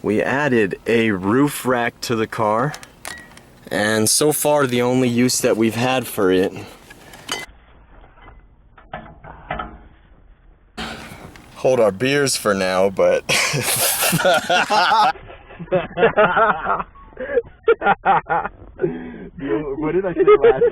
we added a roof rack to the car, and so far the only use that we've had for it hold our beers for now, but what did I say last?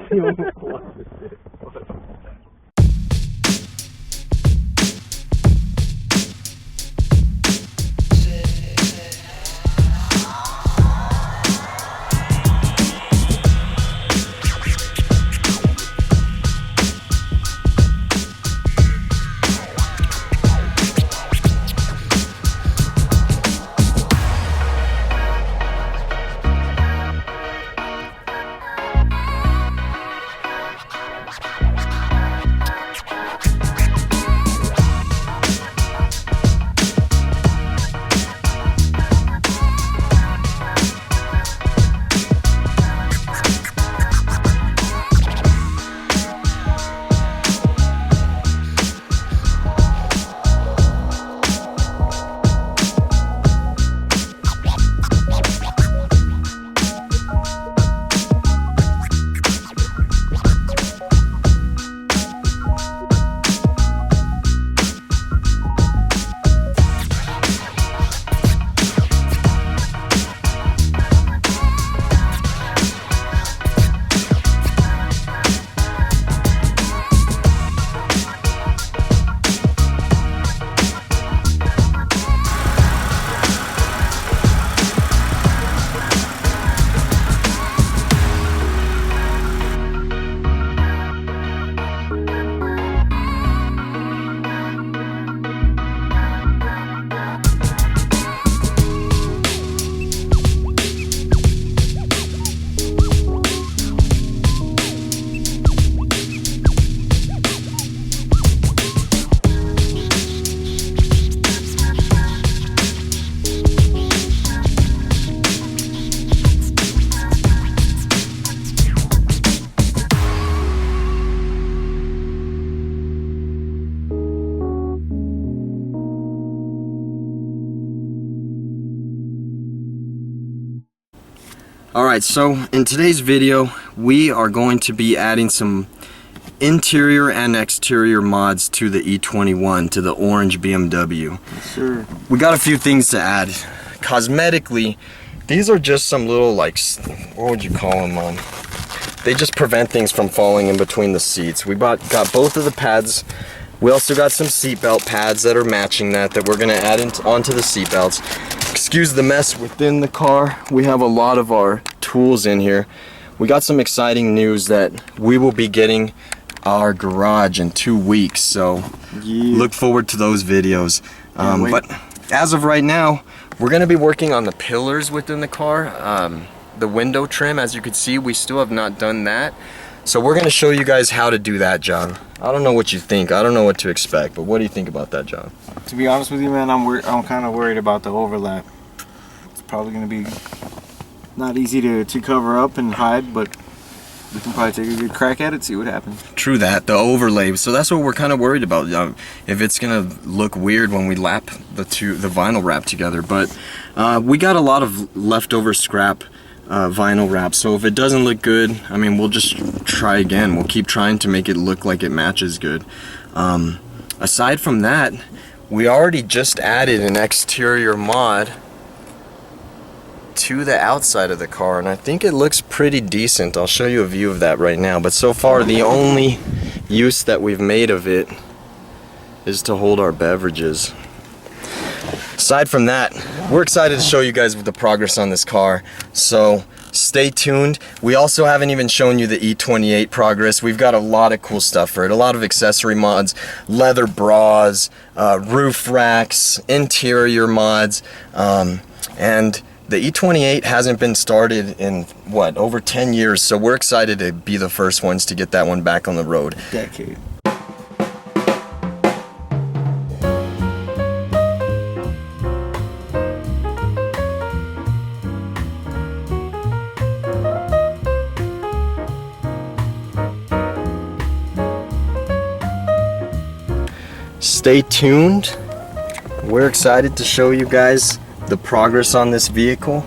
Alright, so in today's video we are going to be adding some interior and exterior mods to the E21, to the orange BMW. Yes, sir. We got a few things to add. Cosmetically, these are just some little, like, what would you call them? They just prevent things from falling in between the seats. We got both of the pads. We also got some seatbelt pads that are matching that we're going to add onto the seatbelts. Excuse the mess within the car. We have a lot of our tools in here. We got some exciting news that we will be getting our garage in 2 weeks, so look forward to those videos. But as of right now, we're going to be working on the pillars within the car. The window trim, as you can see, we still have not done that. So we're going to show you guys how to do that, John. I don't know what you think. I don't know what to expect, but what do you think about that, John? To be honest with you, man, I'm kind of worried about the overlap. It's probably going to be not easy to cover up and hide, but we can probably take a good crack at it, see what happens. True that, the overlay. So that's what we're kind of worried about. If it's going to look weird when we lap the vinyl wrap together. But we got a lot of leftover scrap vinyl wrap, so if it doesn't look good, I mean, we'll just try again. We'll keep trying to make it look like it matches good. Aside from that, we already just added an exterior mod to the outside of the car, and I think it looks pretty decent. I'll show you a view of that right now, but so far the only use that we've made of it is to hold our beverages. Aside from that, we're excited to show you guys the progress on this car, so stay tuned. We also haven't even shown you the E28 progress. We've got a lot of cool stuff for it, a lot of accessory mods, leather bras, roof racks, interior mods, and the E28 hasn't been started in, what, over 10 years, so we're excited to be the first ones to get that one back on the road. Decade. Stay tuned. We're excited to show you guys the progress on this vehicle.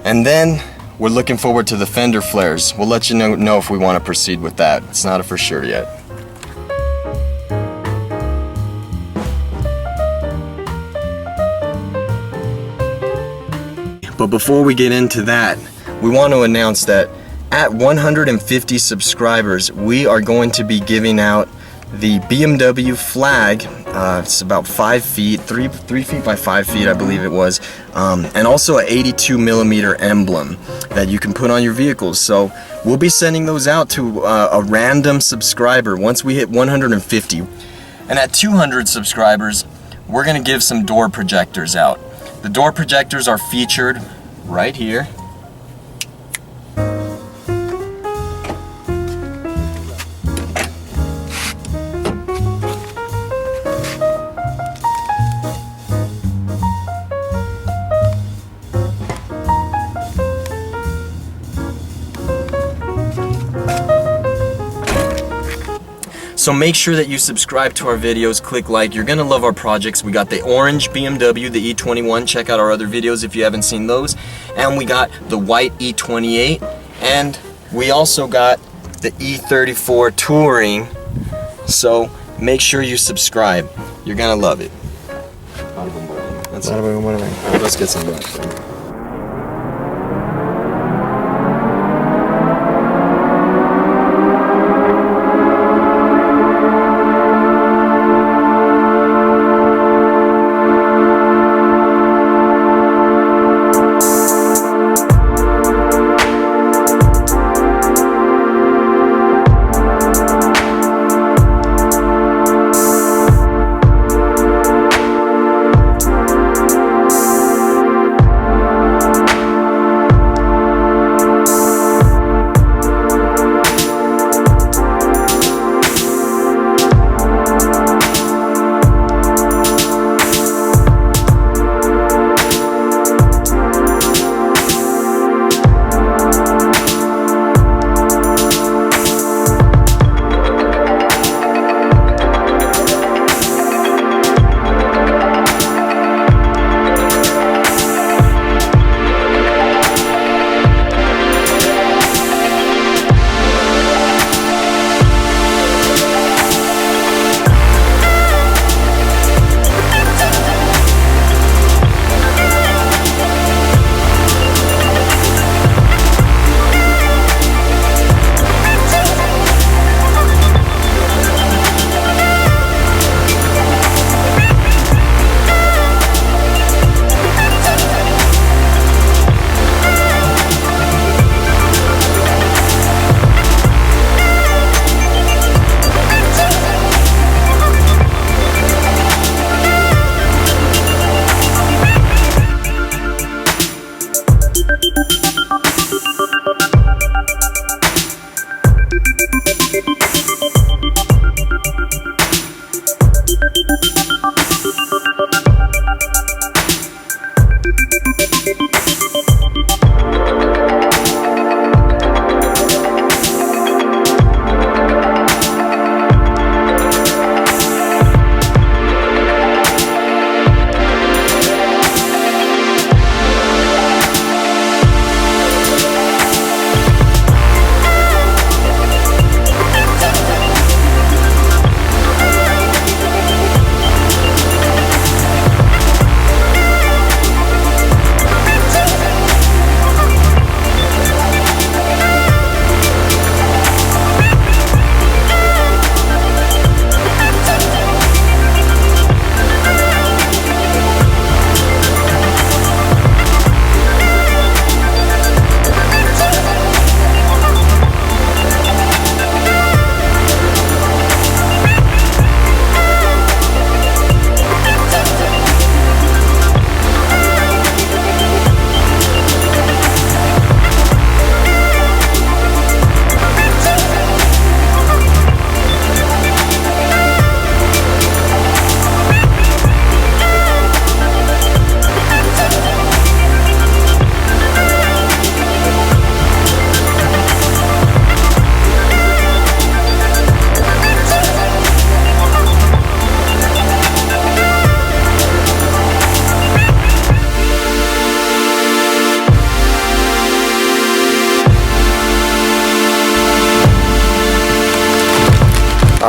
And then we're looking forward to the fender flares. We'll let you know if we want to proceed with that. It's not a for sure yet. But before we get into that, we want to announce that at 150 subscribers, we are going to be giving out the BMW flag. It's about 5 feet, 3 feet by 5 feet, I believe it was, and also an 82 millimeter emblem that you can put on your vehicles. So we'll be sending those out to a random subscriber once we hit 150. And at 200 subscribers, we're gonna give some door projectors out. The door projectors are featured right here. So make sure that you subscribe to our videos, click like. You're gonna love our projects. We got the orange BMW, the E21. Check out our other videos if you haven't seen those. And we got the white E28. And we also got the E34 Touring. So make sure you subscribe. You're gonna love it. That's it. Let's get some black.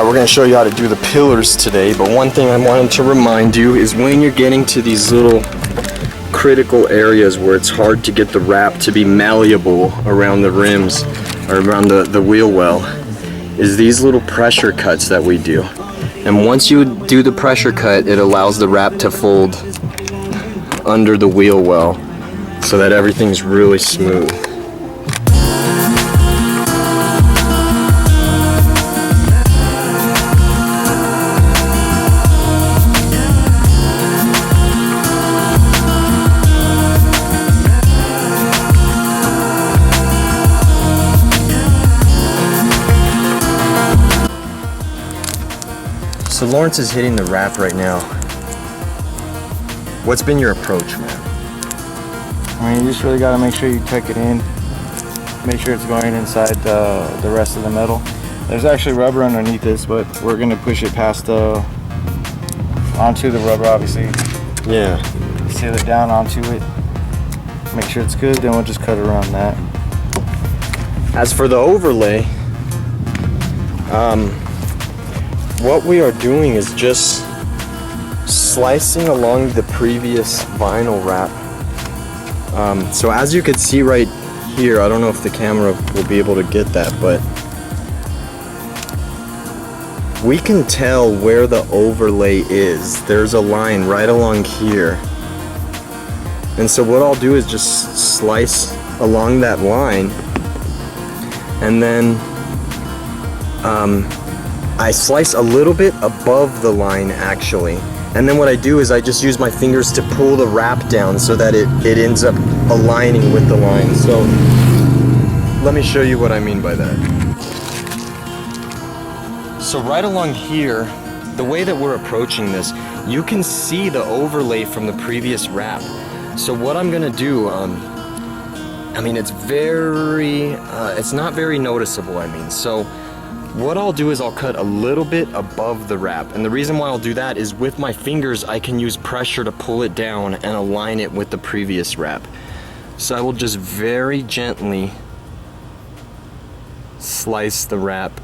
we're going to show you how to do the pillars today, but one thing I wanted to remind you is when you're getting to these little critical areas where it's hard to get the wrap to be malleable around the rims or around the wheel well, is these little pressure cuts that we do. And once you do the pressure cut, it allows the wrap to fold under the wheel well so that everything's really smooth. So Lawrence is hitting the wrap right now. What's been your approach, man? I mean, you just really got to make sure you tuck it in. Make sure it's going inside the rest of the metal. There's actually rubber underneath this, but we're going to push it past onto the rubber, obviously. Yeah. Seal it down onto it. Make sure it's good, then we'll just cut around that. As for the overlay, what we are doing is just slicing along the previous vinyl wrap. So as you can see right here, I don't know if the camera will be able to get that, but we can tell where the overlay is. There's a line right along here. And so what I'll do is just slice along that line, and then I slice a little bit above the line actually. And then what I do is I just use my fingers to pull the wrap down so that it ends up aligning with the line. So let me show you what I mean by that. So right along here, the way that we're approaching this, you can see the overlay from the previous wrap. So what I'm gonna do, I mean, it's not very noticeable, I mean. So what I'll do is I'll cut a little bit above the wrap. And the reason why I'll do that is with my fingers, I can use pressure to pull it down and align it with the previous wrap. So I will just very gently slice the wrap.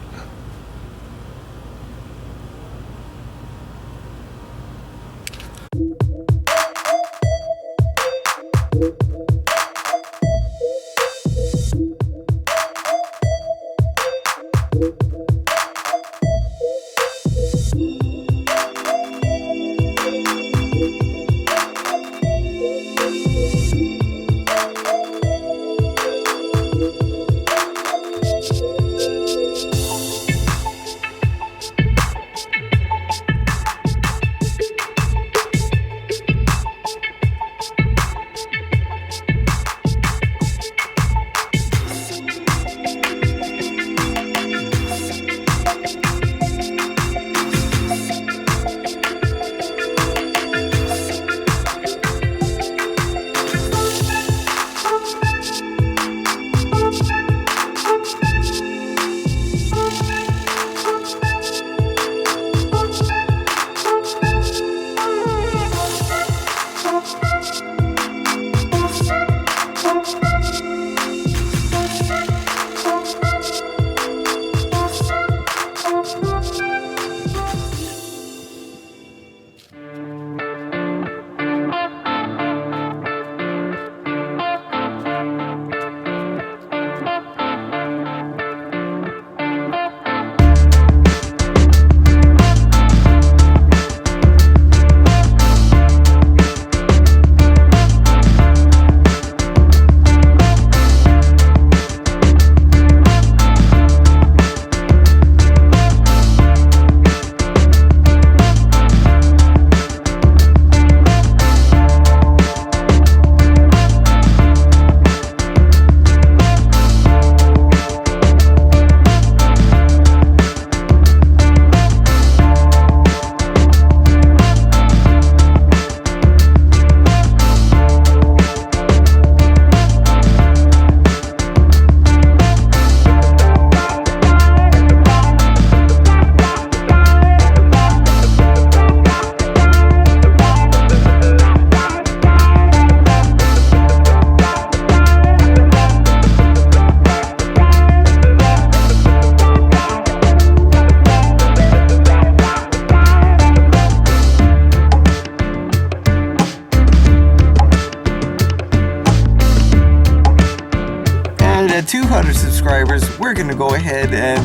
200 subscribers, we're gonna go ahead and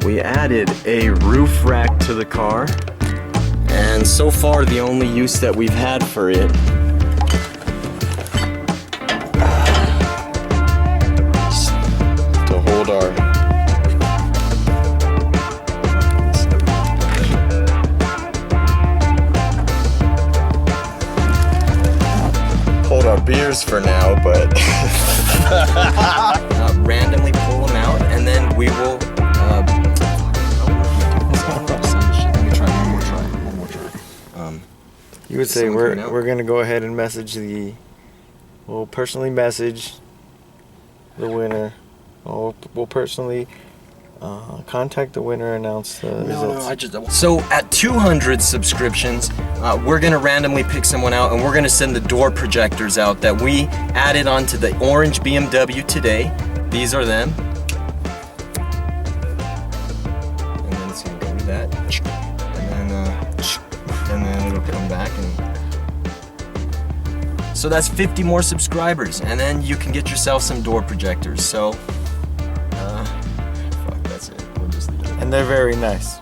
we added a roof rack to the car, and so far the only use that we've had for it is to hold our beers for now, but randomly pull them out, and then we will let me try one more try. You would say we're gonna go ahead and message we'll personally message the winner. We'll personally contact the winner, announce the results. So at 200 subscriptions, we're gonna randomly pick someone out, and we're gonna send the door projectors out that we added onto the orange BMW today. These are them. And then it's gonna go to that. And then it'll come back, and so that's 50 more subscribers, and then you can get yourself some door projectors. So fuck, that's it. We'll just leave it. And they're very nice.